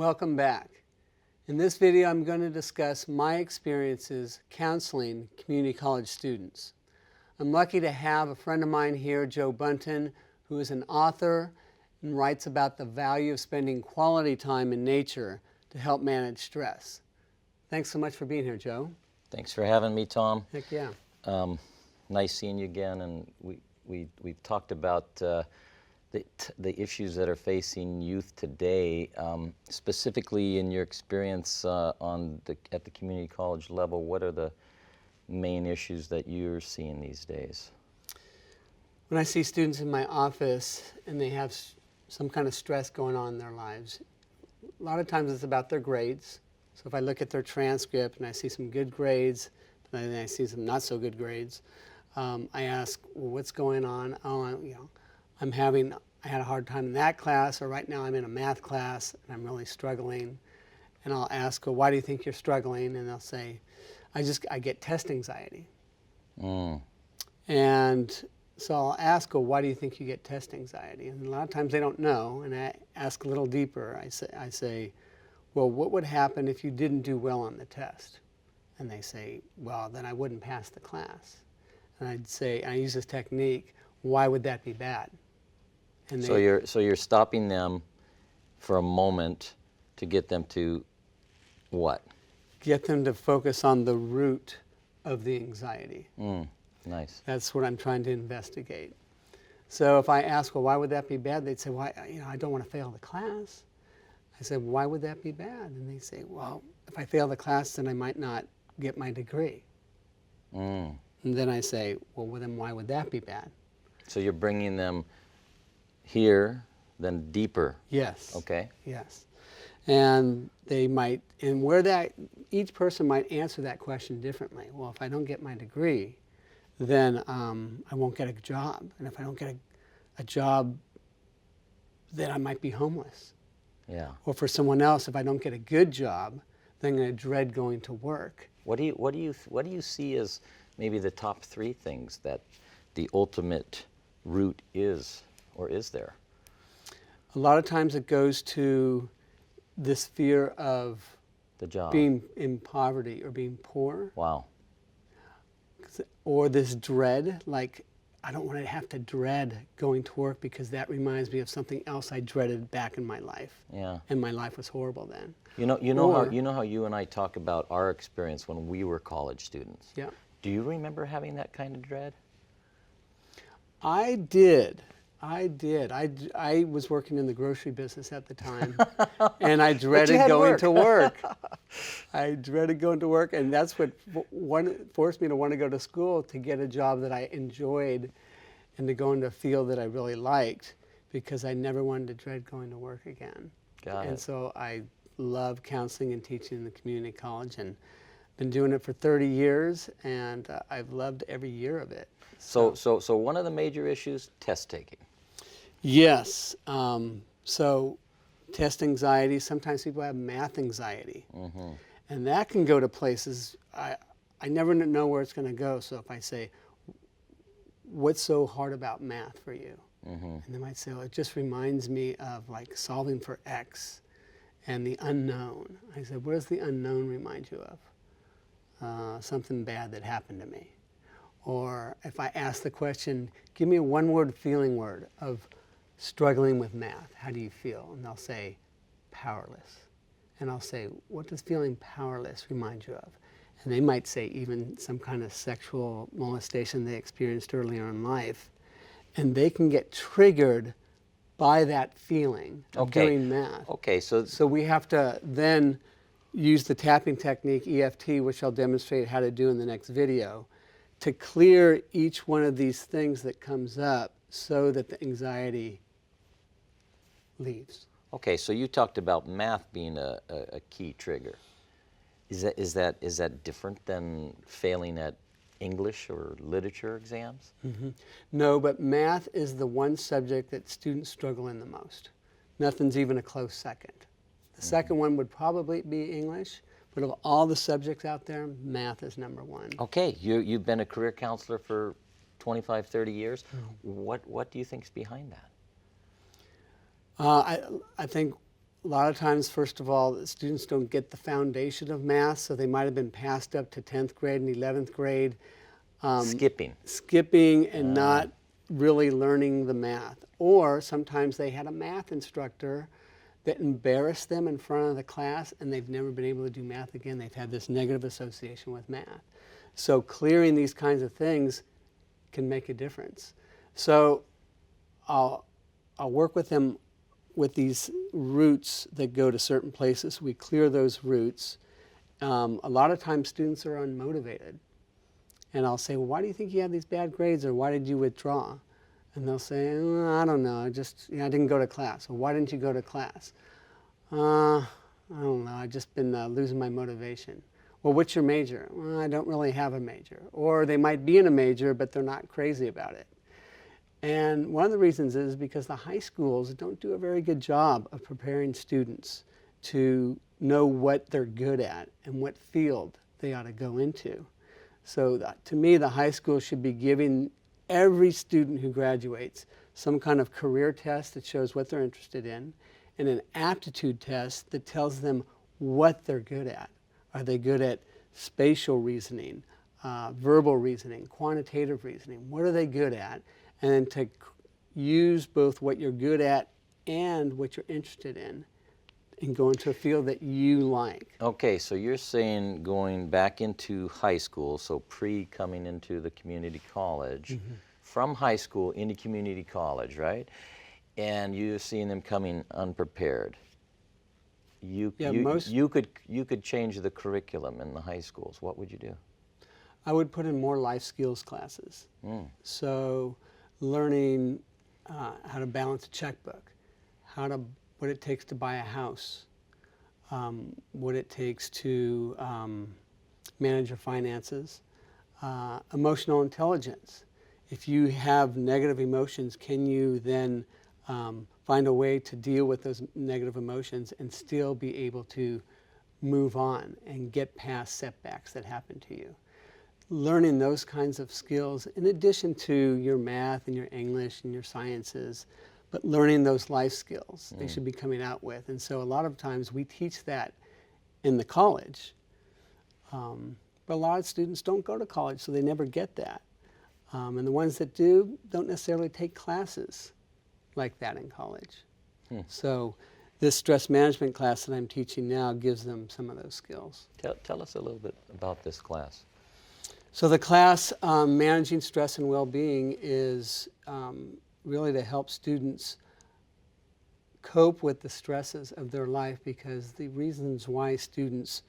Welcome back. In this video, I'm going to discuss my experiences counseling community college students. I'm lucky to have a friend of mine here, Joe Bunton, who is an author and writes about the value of spending quality time in nature to help manage stress. Thanks so much for being here, Joe. Thanks for having me, Tom. Heck yeah. Nice seeing you again, and we've talked about the issues that are facing youth today, specifically in your experience at the community college level. What are the main issues that you're seeing these days? When I see students in my office and they have some kind of stress going on in their lives, a lot of times it's about their grades. So if I look at their transcript and I see some good grades, and then I see some not so good grades, I ask, well, what's going on? Oh, I had a hard time in that class, or right now I'm in a math class and I'm really struggling. And I'll ask, well, why do you think you're struggling? And they'll say, I get test anxiety. And so I'll ask, well, why do you think you get test anxiety? And a lot of times they don't know, and I ask a little deeper. I say, well, what would happen if you didn't do well on the test? And they say, well, then I wouldn't pass the class. And I'd say, I use this technique, why would that be bad? And so you're stopping them for a moment to get them to what? Get them to focus on the root of the anxiety. Nice. That's what I'm trying to investigate. So if I ask, well, why would that be bad? They'd say, why? I don't want to fail the class. I said, why would that be bad? And they say, well, if I fail the class, then I might not get my degree. And then I say, well, then why would that be bad? So you're bringing them here, then deeper. Yes. Okay. Yes. And they might, each person might answer that question differently. Well, if I don't get my degree, then I won't get a job. And if I don't get a job, then I might be homeless. Yeah. Or for someone else, if I don't get a good job, then I'm going to dread going to work. What do you see as maybe the top three things that the ultimate root is, or is there? A lot of times it goes to this fear of the job, being in poverty or being poor. Wow. Or this dread, like I don't want to have to dread going to work because that reminds me of something else I dreaded back in my life. Yeah. And my life was horrible then. You know how you and I talk about our experience when we were college students. Yeah. Do you remember having that kind of dread? I did. I was working in the grocery business at the time, and I dreaded going to work. I dreaded going to work, and that's what forced me to want to go to school, to get a job that I enjoyed and to go into a field that I really liked, because I never wanted to dread going to work again. Got it. And so I love counseling and teaching in the community college, and been doing it for 30 years, and I've loved every year of it. So one of the major issues, test taking. Yes. So test anxiety, sometimes people have math anxiety. And that can go to places, I never know where it's going to go. So if I say, what's so hard about math for you? And they might say, well, it just reminds me of like solving for X and the unknown. I said, what does the unknown remind you of? Something bad that happened to me. Or if I ask the question, give me a one-word feeling word of struggling with math, how do you feel? And they'll say, powerless. And I'll say, what does feeling powerless remind you of? And they might say even some kind of sexual molestation they experienced earlier in life. And they can get triggered by that feeling of doing math. Okay, so we have to then use the tapping technique, EFT, which I'll demonstrate how to do in the next video, to clear each one of these things that comes up so that the anxiety leaves. Okay, so you talked about math being a key trigger. Is that different than failing at English or literature exams? No, but math is the one subject that students struggle in the most. Nothing's even a close second. The second one would probably be English, but of all the subjects out there, math is number one. Okay, you've been a career counselor for 25, 30 years. What do you think is behind that? I think a lot of times, first of all, the students don't get the foundation of math, so they might have been passed up to 10th grade and 11th grade, skipping and not really learning the math. Or sometimes they had a math instructor that embarrassed them in front of the class and they've never been able to do math again. They've had this negative association with math. So clearing these kinds of things can make a difference. So I'll work with them with these routes that go to certain places. We clear those routes. A lot of times students are unmotivated. And I'll say, well, why do you think you had these bad grades, or why did you withdraw? And they'll say, I don't know, I didn't go to class. Well, why didn't you go to class? I don't know, I've just been losing my motivation. Well, what's your major? Well, I don't really have a major. Or they might be in a major, but they're not crazy about it. And one of the reasons is because the high schools don't do a very good job of preparing students to know what they're good at and what field they ought to go into. So to me, the high school should be giving every student who graduates some kind of career test that shows what they're interested in, and an aptitude test that tells them what they're good at. Are they good at spatial reasoning, verbal reasoning, quantitative reasoning? What are they good at? And then to use both what you're good at and what you're interested in and go into a field that you like. Okay, so you're saying going back into high school, so coming into the community college, from high school into community college, right? And you're seeing them coming unprepared. You could change the curriculum in the high schools. What would you do? I would put in more life skills classes. So learning how to balance a checkbook, what it takes to buy a house, what it takes to manage your finances, emotional intelligence. If you have negative emotions, can you then find a way to deal with those negative emotions and still be able to move on and get past setbacks that happen to you? Learning those kinds of skills in addition to your math and your English and your sciences, but learning those life skills they should be coming out with. And so a lot of times we teach that in the college, but a lot of students don't go to college, so they never get that. And the ones that do don't necessarily take classes like that in college. So this stress management class that I'm teaching now gives them some of those skills. Tell us a little bit about this class. So the class, Managing Stress and Well-Being, is really to help students cope with the stresses of their life, because the reasons why students,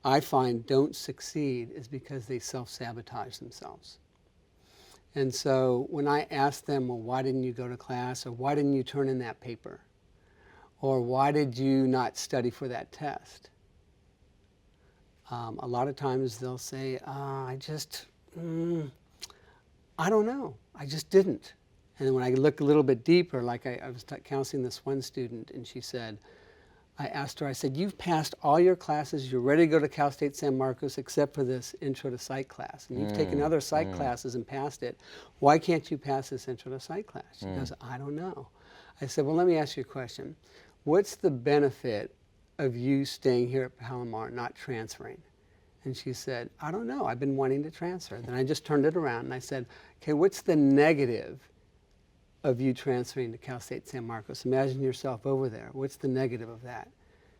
I find, don't succeed is because they self-sabotage themselves. And so when I ask them, well, why didn't you go to class? Or why didn't you turn in that paper? Or why did you not study for that test? A lot of times they'll say, I don't know, I just didn't. And then when I look a little bit deeper, like I was counseling this one student, and she said, I asked her, I said, you've passed all your classes, you're ready to go to Cal State San Marcos except for this Intro to Psych class. And you've taken other psych classes and passed it. Why can't you pass this Intro to Psych class? She goes, I don't know. I said, well, let me ask you a question. What's the benefit of you staying here at Palomar, not transferring? And she said, I don't know, I've been wanting to transfer. Then I just turned it around and I said, okay, what's the negative of you transferring to Cal State San Marcos? Imagine yourself over there. What's the negative of that?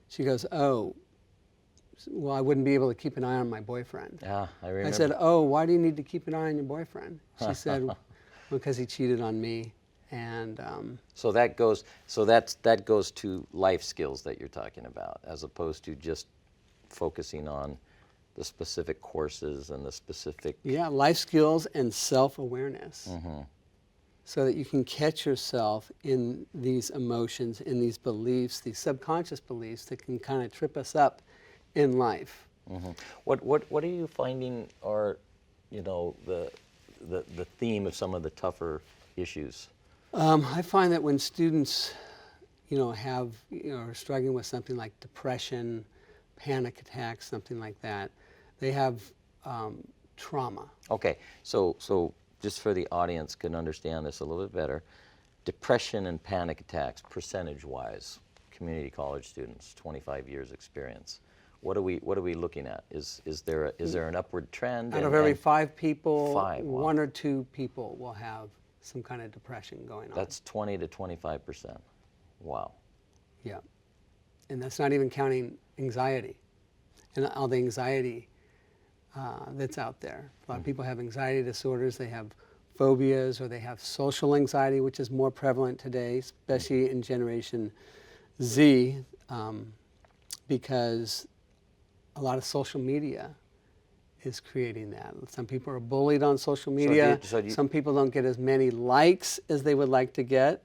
She goes, oh, well, I wouldn't be able to keep an eye on my boyfriend. Yeah, I remember. I said, oh, why do you need to keep an eye on your boyfriend? She said, because he cheated on me. And so that goes to life skills that you're talking about, as opposed to just focusing on the specific courses and the specific... Yeah, life skills and self-awareness. So that you can catch yourself in these emotions, in these beliefs, these subconscious beliefs that can kind of trip us up in life. What are you finding are, the theme of some of the tougher issues? I find that when students, are struggling with something like depression, panic attacks, something like that, they have trauma. Okay, so just for the audience can understand this a little bit better, depression and panic attacks, percentage-wise, community college students, 25 years experience. What are we looking at? Is there an upward trend? Out of every 5 people, Five, wow. 1 or 2 people will have some kind of depression going on. That's 20 to 25%. Wow. Yeah. And that's not even counting anxiety and all the anxiety that's out there. A lot of people have anxiety disorders. They have phobias, or they have social anxiety, which is more prevalent today, especially in Generation Z, because a lot of social media is creating that. Some people are bullied on social media. Some people don't get as many likes as they would like to get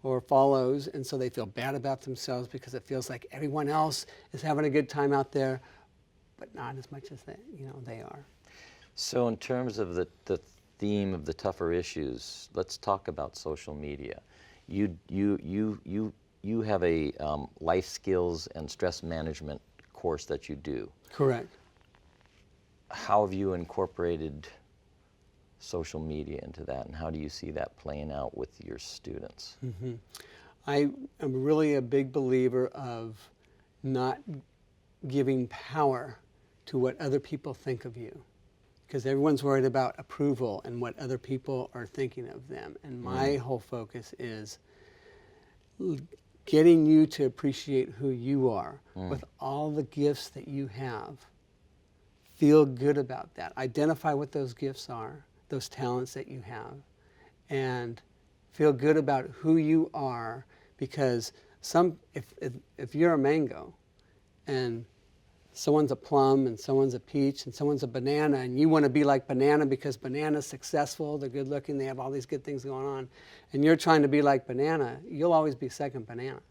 or follows, and so they feel bad about themselves because it feels like everyone else is having a good time out there, but not as much as they are. So in terms of the theme of the tougher issues, let's talk about social media. You have a life skills and stress management course that you do. Correct. How have you incorporated social media into that, and how do you see that playing out with your students? Mm-hmm. I am really a big believer of not giving power to what other people think of you, because everyone's worried about approval and what other people are thinking of them. And my whole focus is getting you to appreciate who you are with all the gifts that you have. Feel good about that. Identify what those gifts are, those talents that you have, and feel good about who you are, because if you're a mango and someone's a plum and someone's a peach and someone's a banana, and you want to be like banana because banana's successful, they're good looking, they have all these good things going on, and you're trying to be like banana, you'll always be second banana.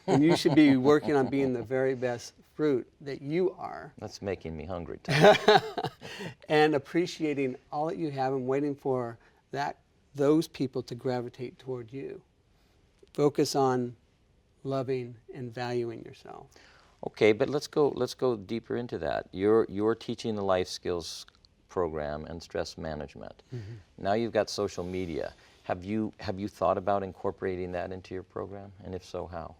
And you should be working on being the very best fruit that you are. That's making me hungry, Tom. And appreciating all that you have and waiting for those people to gravitate toward you. Focus on loving and valuing yourself. Okay, but let's go deeper into that. You're teaching the life skills program and stress management. Now you've got social media. Have you thought about incorporating that into your program? And if so, how?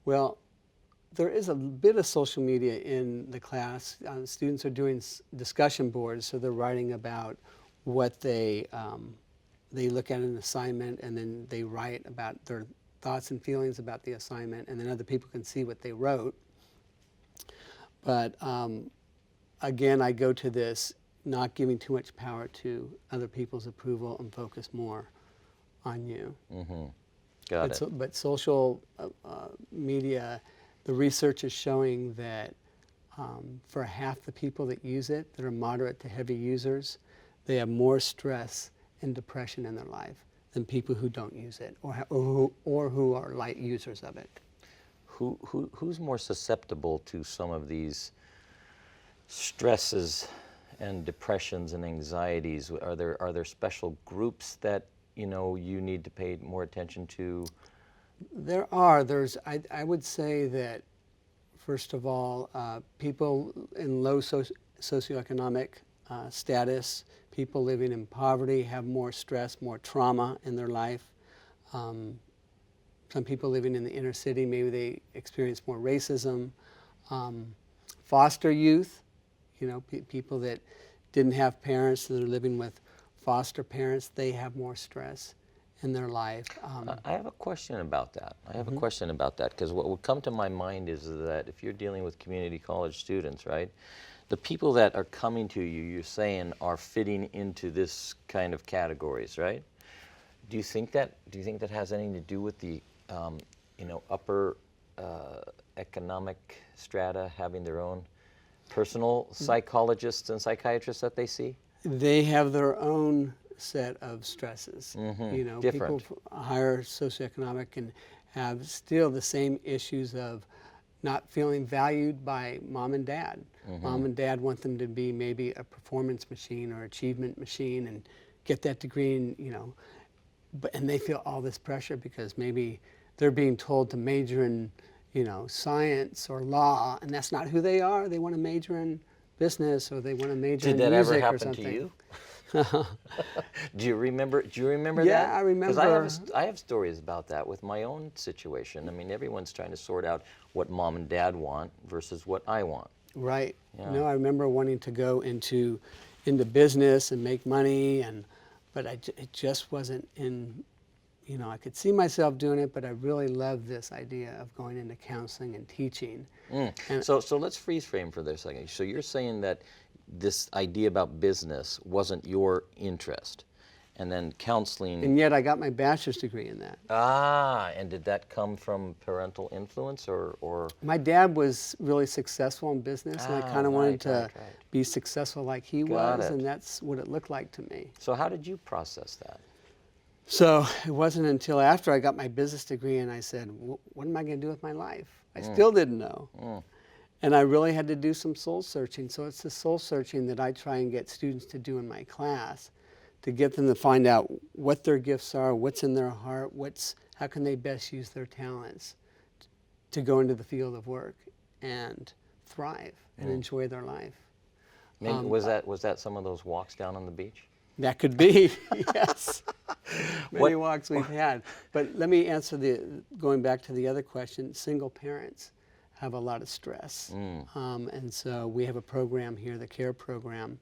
Well, there is a bit of social media in the class. Students are doing discussion boards, so they're writing about what they look at an assignment, and then they write about their thoughts and feelings about the assignment, and then other people can see what they wrote. But again, I go to this not giving too much power to other people's approval and focus more on you. Got it. But social media, the research is showing that for half the people that use it, that are moderate to heavy users, they have more stress and depression in their life than people who don't use it or who are light users of it. Who's more susceptible to some of these stresses and depressions and anxieties? Are there special groups that you need to pay more attention to? There are. I would say that, first of all, people in low socioeconomic status, people living in poverty have more stress, more trauma in their life. Some people living in the inner city, maybe they experience more racism. Foster youth, people that didn't have parents, that are living with foster parents, they have more stress in their life. I have a question about that. Because what would come to my mind is that if you're dealing with community college students, right, the people that are coming to you, you're saying, are fitting into this kind of categories, right? Do you think that has anything to do with the upper economic strata having their own personal psychologists and psychiatrists that they see? They have their own set of stresses. Different. People higher socioeconomic can have still the same issues of not feeling valued by mom and dad. Mom and dad want them to be maybe a performance machine or achievement machine and get that degree, and they feel all this pressure because maybe they're being told to major in science or law, and that's not who they are. They want to major in business, or they want to major in music or something. Did that ever happen to you? Do you remember? Do you remember Yeah, that? I Because I have remember. I have stories about that with my own situation. I mean, everyone's trying to sort out what mom and dad want versus what I want. Right. Yeah. No, I remember wanting to go into business and make money, but it just wasn't in. I could see myself doing it, but I really loved this idea of going into counseling and teaching. And So let's freeze frame for this second. So you're saying that this idea about business wasn't your interest, and then counseling. and yet I got my bachelor's degree in that. And did that come from parental influence or? My dad was really successful in business, and I kind of wanted to right. be successful like he Got was, it. and that's what it looked like to me. So how did you process that? So it wasn't until after I got my business degree and I said, what am I going to do with my life? I still didn't know. And I really had to do some soul searching. So it's the soul searching that I try and get students to do in my class, to get them to find out what their gifts are, what's in their heart, how can they best use their talents to go into the field of work and thrive and enjoy their life. Maybe, was that some of those walks down on the beach? That could be, yes. Many walks we've had. But let me answer going back to the other question, single parents have a lot of stress. And so we have a program here, the CARE program,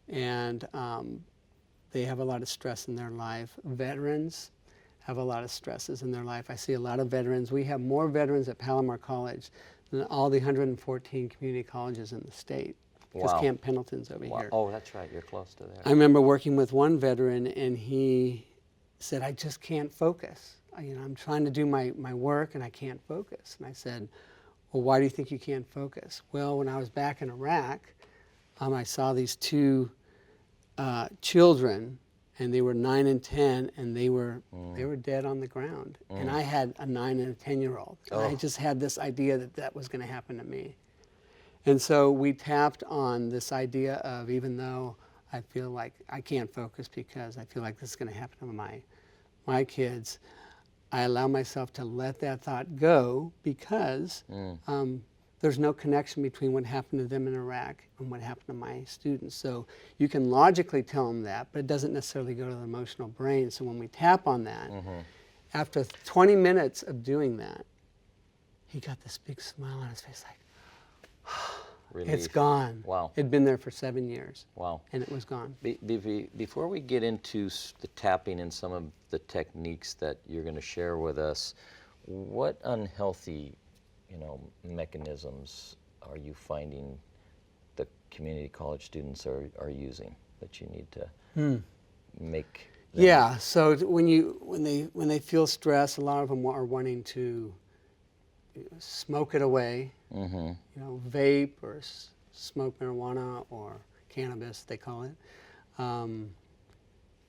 and they have a lot of stress in their life. Veterans have a lot of stresses in their life. I see a lot of veterans. We have more veterans at Palomar College than all the 114 community colleges in the state. Because Wow. Camp Pendleton's over here. Oh, that's right. You're close to there. I remember working with one veteran, and he said, I just can't focus. I'm trying to do my work, and I can't focus. And I said, well, why do you think you can't focus? Well, when I was back in Iraq, I saw these two children, and they were 9 and 10, and they were dead on the ground. And I had a 9 and a 10-year-old. And I just had this idea that was going to happen to me. And so we tapped on this idea of, even though I feel like I can't focus because I feel like this is going to happen to my kids, I allow myself to let that thought go because there's no connection between what happened to them in Iraq and what happened to my students. So you can logically tell them that, but it doesn't necessarily go to the emotional brain. So when we tap on that, after 20 minutes of doing that, he got this big smile on his face like, Relief. it's gone. Wow. It'd been there for 7 years. Wow. And it was gone. Before we get into the tapping and some of the techniques that you're going to share with us, what unhealthy, mechanisms are you finding the community college students are using that you need to make them? Yeah. So when they feel stress, a lot of them are wanting to smoke it away. Vape or smoke marijuana or cannabis, they call it.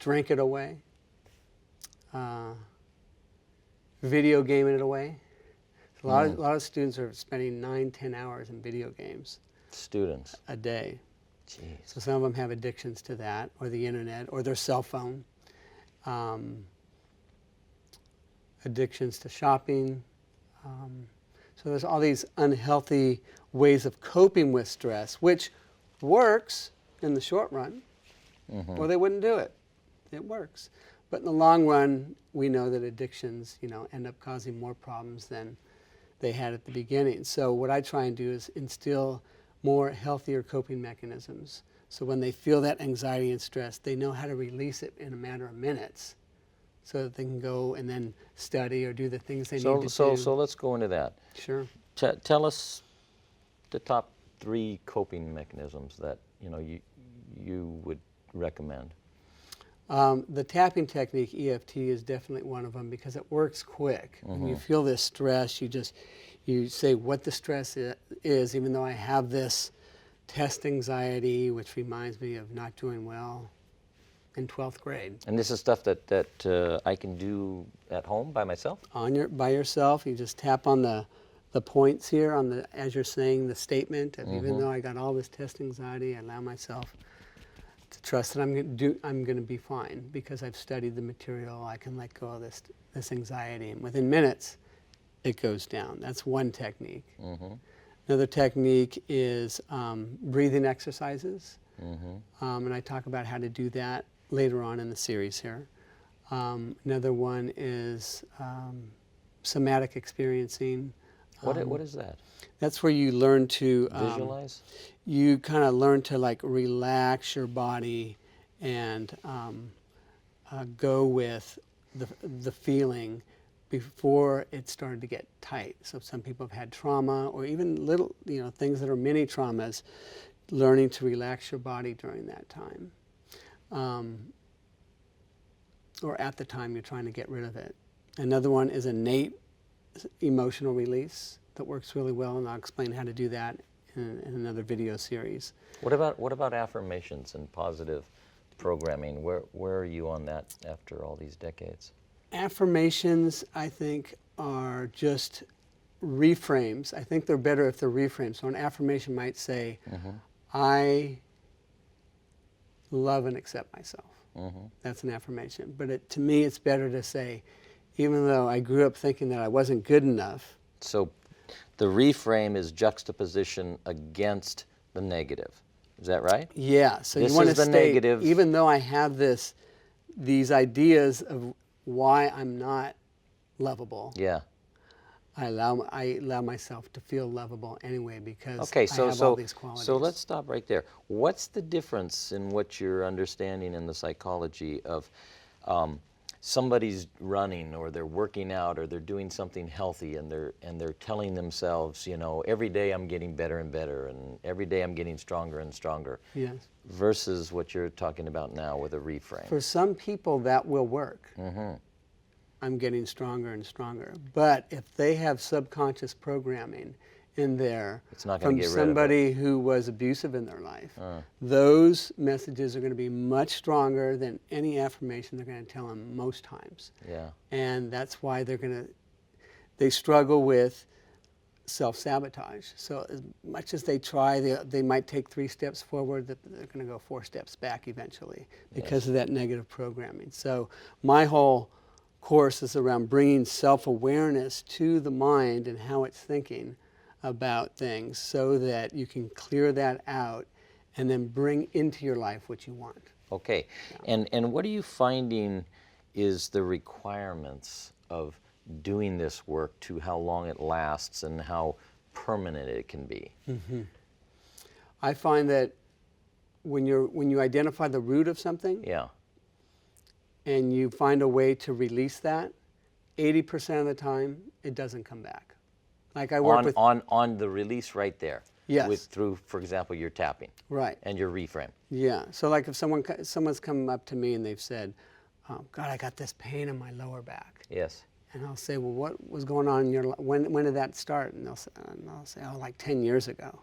Drink it away. Video gaming it away. A lot of students are spending 9-10 hours in video games. Students. A day. Jeez. So some of them have addictions to that, or the internet, or their cell phone. Addictions to shopping. So there's all these unhealthy ways of coping with stress, which works in the short run, or they wouldn't do it. It works. But in the long run, we know that addictions, end up causing more problems than they had at the beginning. So what I try and do is instill more healthier coping mechanisms. So when they feel that anxiety and stress, they know how to release it in a matter of minutes so that they can go and then study or do the things they need to do. So let's go into that. Sure. Tell us the top 3 coping mechanisms that you would recommend. The tapping technique, EFT, is definitely one of them because it works quick. When you feel this stress, you say what the stress is, even though I have this test anxiety, which reminds me of not doing well in 12th grade. And this is stuff that I can do at home by myself? By yourself, you just tap on the points here as you're saying the statement of even though I got all this test anxiety, I allow myself to trust that I'm going to be fine because I've studied the material. I can let go of this anxiety, and within minutes, it goes down. That's one technique. Another technique is breathing exercises. Mm-hmm. And I talk about how to do that later on in the series here. Another one is somatic experiencing. What is that? That's where you learn to Visualize? you kind of learn to like relax your body and go with the feeling before it started to get tight. So some people have had trauma or even little, things that are mini traumas, learning to relax your body during that time. Or at the time you're trying to get rid of it. Another one is innate emotional release that works really well, and I'll explain how to do that in another video series. What about affirmations and positive programming? Where are you on that after all these decades? Affirmations, I think, are just reframes. I think they're better if they're reframes. So an affirmation might say, I love and accept myself. That's an affirmation. But to me, it's better to say, even though I grew up thinking that I wasn't good enough. So the reframe is juxtaposition against the negative. Is that right? Yeah. So This you want is to the state, negative. even though I have these ideas of why I'm not lovable, Yeah. I allow myself to feel lovable anyway because Okay, I have all these qualities. so let's stop right there. What's the difference in what you're understanding in the psychology of somebody's running or they're working out or they're doing something healthy and they're telling themselves, every day I'm getting better and better and every day I'm getting stronger and stronger. Yes. Versus what you're talking about now with a reframe. For some people, that will work. I'm getting stronger and stronger. But if they have subconscious programming in there It's not gonna from get rid of it. somebody who was abusive in their life, those messages are going to be much stronger than any affirmation they're going to tell them most times. Yeah. And that's why they struggle with self-sabotage. So as much as they try, they might take 3 steps forward, that they're going to go 4 steps back eventually because of that negative programming. So my whole course is around bringing self-awareness to the mind and how it's thinking about things so that you can clear that out and then bring into your life what you want. Okay. And what are you finding is the requirements of doing this work to how long it lasts and how permanent it can be? I find that when you identify the root of something Yeah. and you find a way to release that, 80% of the time it doesn't come back. Like I work with on the release right there. Yes. Through, for example, your tapping. Right. And your reframe. Yeah. So like if someone's come up to me and they've said, God, I got this pain in my lower back. Yes. And I'll say, well, what was going on in your life? When did that start? And I'll say, oh, like 10 years ago.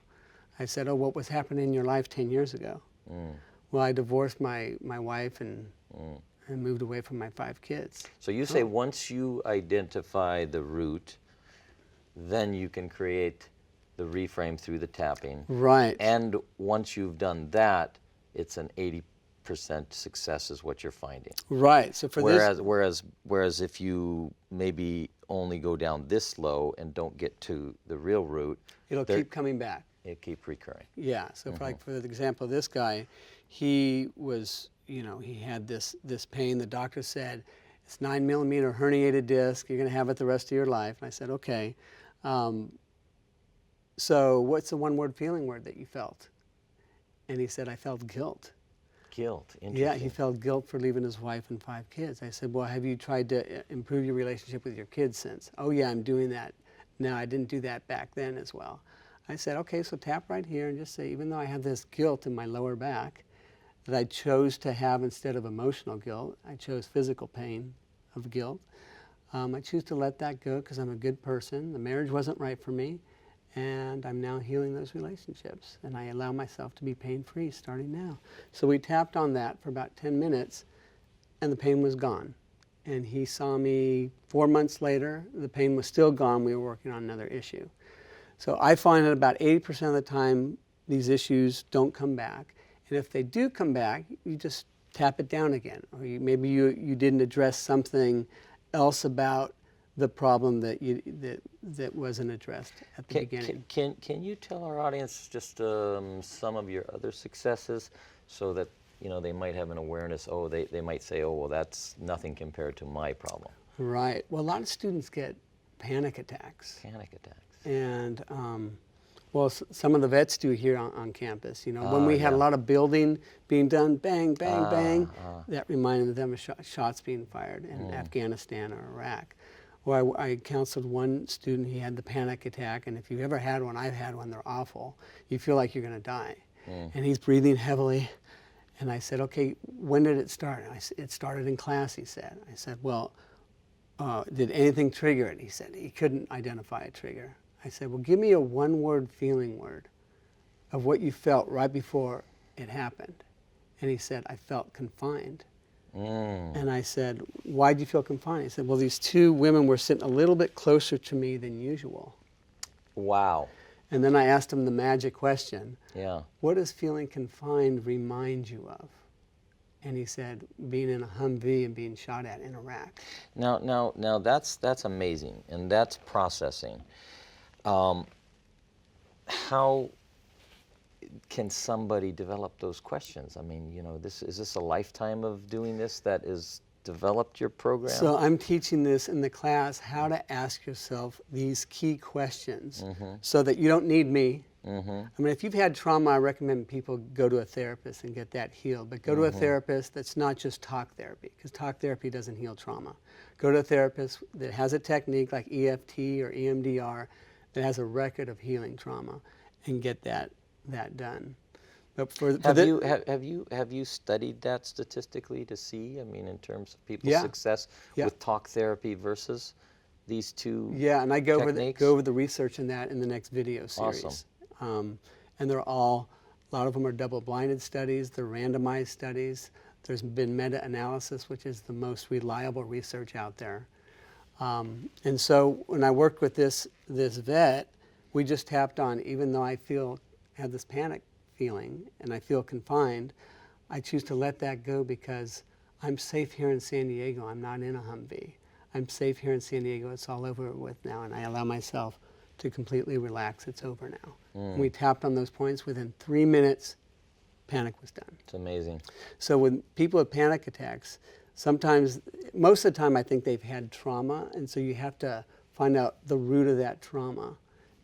I said, oh, what was happening in your life 10 years ago? Well, I divorced my wife and moved away from my 5 kids. So you say once you identify the root, then you can create the reframe through the tapping. Right. And once you've done that, it's an 80% success is what you're finding. Right. So for Whereas if you maybe only go down this low and don't get to the real root, it'll keep coming back. It keep recurring. Yeah. So for the example of this guy, he was, he had this pain. The doctor said, it's 9mm herniated disc. You're going to have it the rest of your life. And I said, okay. So what's the one-word feeling word that you felt? And he said, I felt guilt. Guilt. Interesting. Yeah, he felt guilt for leaving his wife and 5 kids. I said, well, have you tried to improve your relationship with your kids since? Oh, yeah, I'm doing that. No, I didn't do that back then as well. I said, okay, so tap right here and just say, even though I have this guilt in my lower back that I chose to have instead of emotional guilt, I chose physical pain of guilt. I choose to let that go because I'm a good person. The marriage wasn't right for me, and I'm now healing those relationships. And I allow myself to be pain-free starting now. So we tapped on that for about 10 minutes, and the pain was gone. And he saw me 4 months later. The pain was still gone. We were working on another issue. So I find that about 80% of the time, these issues don't come back. And if they do come back, you just tap it down again. Or maybe you didn't address something else about the problem that wasn't addressed at the beginning. Can you tell our audience just some of your other successes so that they might have an awareness? Oh, they might say, oh, well, that's nothing compared to my problem. Right. Well, a lot of students get panic attacks. Panic attacks. And well, some of the vets do here on campus. When we had yeah. a lot of building being done, bang, bang, bang, that reminded them of shots being fired in Afghanistan or Iraq. Or I counseled one student, he had the panic attack, and if you've ever had one, I've had one, they're awful. You feel like you're going to die. And he's breathing heavily. And I said, okay, when did it start? It started in class, he said. I said, well, did anything trigger it? He said he couldn't identify a trigger. I said, well, give me a one-word feeling word of what you felt right before it happened. And he said, I felt confined. And I said, why did you feel confined? He said, well, these two women were sitting a little bit closer to me than usual. Wow. And then I asked him the magic question. Yeah. What does feeling confined remind you of? And he said, being in a Humvee and being shot at in Iraq. Now that's amazing, and that's processing. How can somebody develop those questions? I mean, is this a lifetime of doing this that is developed your program? So I'm teaching this in the class, how to ask yourself these key questions so that you don't need me. I mean, if you've had trauma, I recommend people go to a therapist and get that healed. But go to a therapist that's not just talk therapy, because talk therapy doesn't heal trauma. Go to a therapist that has a technique like EFT or EMDR that has a record of healing trauma, and get that done. But have you studied that statistically to see? I mean, in terms of people's success with talk therapy versus these two Yeah, and I go techniques? over the research in that in the next video series. Awesome. And they're all, a lot of them are double-blinded studies, they're randomized studies. There's been meta-analysis, which is the most reliable research out there. And so when I worked with this vet, we just tapped on, even though I have this panic feeling and I feel confined, I choose to let that go because I'm safe here in San Diego. I'm not in a Humvee. I'm safe here in San Diego. It's all over with now, and I allow myself to completely relax. It's over now. And we tapped on those points. Within 3 minutes, panic was done. It's amazing. So when people have panic attacks, sometimes, most of the time, I think they've had trauma, and so you have to find out the root of that trauma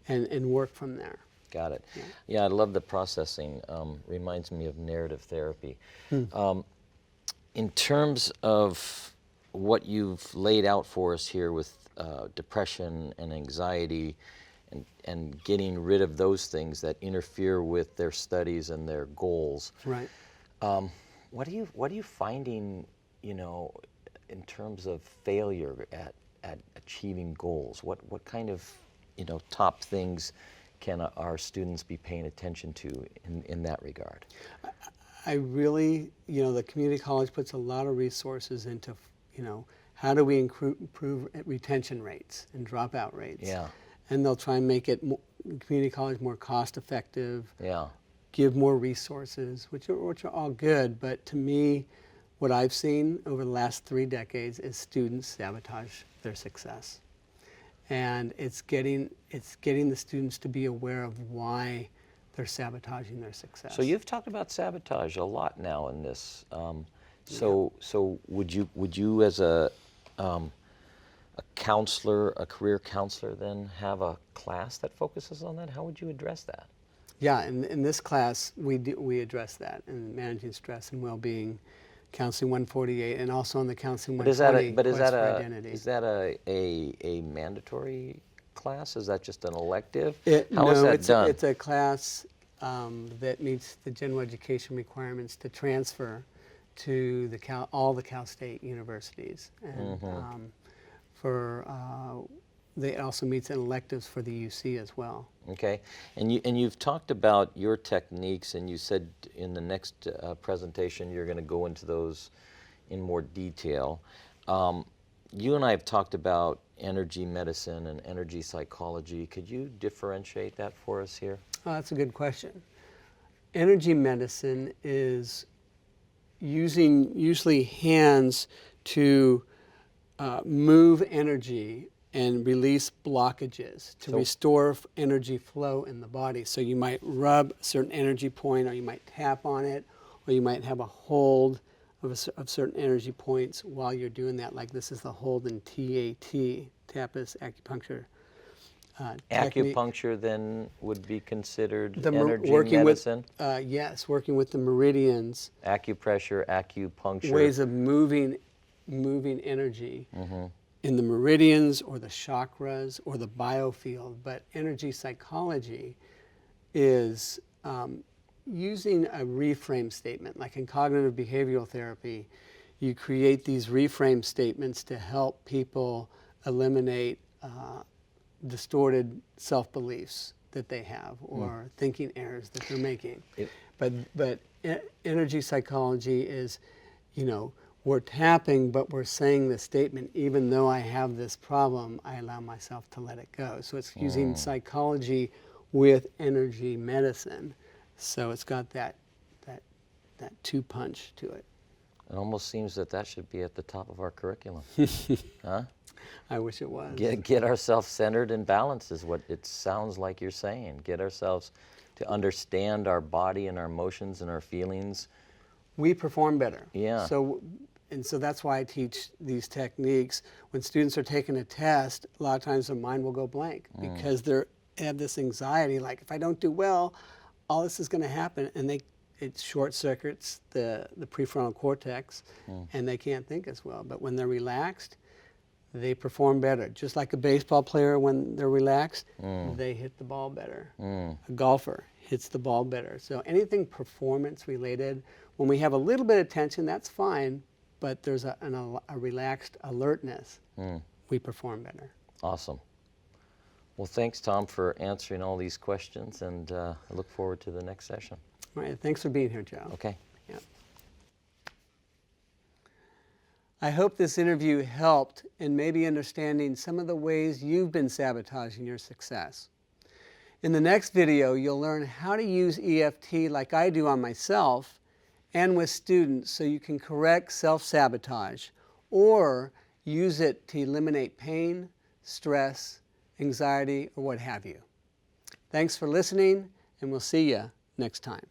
and work from there. Got it. Yeah, I love the processing. Reminds me of narrative therapy. In terms of what you've laid out for us here with depression and anxiety and getting rid of those things that interfere with their studies and their goals. Right. What are you finding, in terms of failure at achieving goals? What kind of, top things can our students be paying attention to in that regard? I really, the community college puts a lot of resources into, how do we improve retention rates and dropout rates? Yeah. And they'll try and make it community college more cost effective. Yeah. Give more resources, which are all good. But to me, what I've seen over the last 3 decades is students sabotage their success. And it's getting the students to be aware of why they're sabotaging their success. So you've talked about sabotage a lot now in this. So would you as a counselor, a career counselor, then have a class that focuses on that? How would you address that? Yeah, in this class we address that in managing stress and well-being, Counseling 148, and also in the Counseling 120. Is that a mandatory class? Is that just an elective? How is that done? It's a class that meets the general education requirements to transfer to all the Cal State universities, and it also meets in electives for the UC as well. Okay, and you've talked about your techniques, and you said in the next presentation you're going to go into those in more detail. You and I have talked about energy medicine and energy psychology. Could you differentiate that for us here? Oh, that's a good question. Energy medicine is using usually hands to move energy and release blockages to restore energy flow in the body. So you might rub a certain energy point, or you might tap on it, or you might have a hold of certain energy points while you're doing that. Like this is the hold in TAT, Tapas acupuncture technique. Acupuncture then would be considered The energy working medicine? Yes, working with the meridians. Acupressure, acupuncture. Ways of moving energy in the meridians or the chakras or the biofield. But energy psychology is using a reframe statement. Like in cognitive behavioral therapy, you create these reframe statements to help people eliminate distorted self-beliefs that they have, or thinking errors that they're making. But energy psychology is, we're tapping, but we're saying the statement, even though I have this problem, I allow myself to let it go. So it's using psychology with energy medicine. So it's got that two-punch to it. It almost seems that should be at the top of our curriculum. Huh? I wish it was. Get ourselves centered and balanced is what it sounds like you're saying. Get ourselves to understand our body and our emotions and our feelings. We perform better. Yeah. So that's why I teach these techniques. When students are taking a test, a lot of times their mind will go blank because they have this anxiety, like if I don't do well, all this is going to happen, and it short circuits the prefrontal cortex, and they can't think as well. But when they're relaxed, they perform better. Just like a baseball player, when they're relaxed, they hit the ball better. A golfer hits the ball better. So anything performance related, when we have a little bit of tension, that's fine, but there's a relaxed alertness, we perform better. Awesome. Well, thanks, Tom, for answering all these questions, and I look forward to the next session. All right, thanks for being here, Joe. Okay. Yeah. I hope this interview helped in maybe understanding some of the ways you've been sabotaging your success. In the next video, you'll learn how to use EFT like I do on myself and with students, so you can correct self-sabotage or use it to eliminate pain, stress, anxiety, or what have you. Thanks for listening, and we'll see you next time.